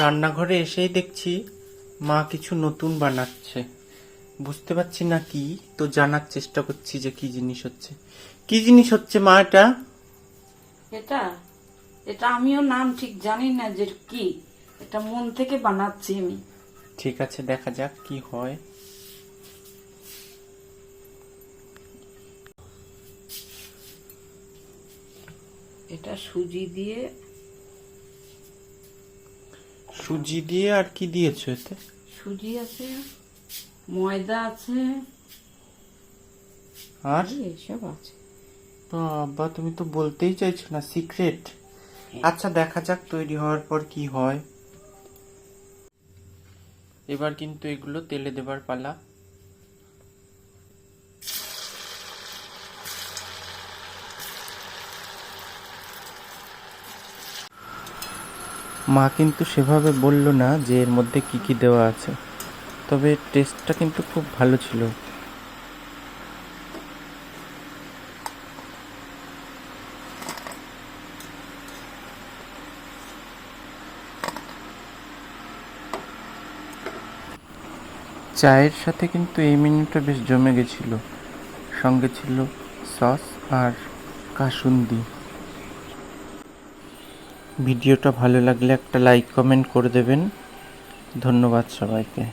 রান্নাঘরে এসেই দেখছি মা কিছু নতুন বানাচ্ছে। বুঝতে পারছি না কি, তো জানার চেষ্টা করছি যে কি জিনিস হচ্ছে। কি জিনিস হচ্ছে মা এটা? এটা এটা আমিও নাম ঠিক জানি না যে কি। এটা মন থেকে বানাচ্ছি আমি। ঠিক আছে, দেখা যাক কি হয়। এটা সুজি দিয়ে। সুজি দিয়ে আর কি দিয়েছো এতে? সুজি আছে, ময়দা আছে, আর এইসব আছে। বাবা, তুমি তো বলতেই চাইছো না, সিক্রেট। আচ্ছা, দেখা যাক তৈরি হওয়ার পর কি হয়। এবার কিন্তু এগুলো তেলে দেবার পালা। মা কিন্তু সেভাবে বলল না যে এর মধ্যে কি কি দেওয়া আছে, তবে টেস্টটা কিন্তু খুব ভালো ছিল। চায়ের সাথে কিন্তু এই মেনুটা বেশ জমে গেছিল। সঙ্গে ছিল সস আর কাসুন্দি। ভিডিওটা ভালো লাগলে একটা লাইক কমেন্ট করে দেবেন। ধন্যবাদ সবাইকে।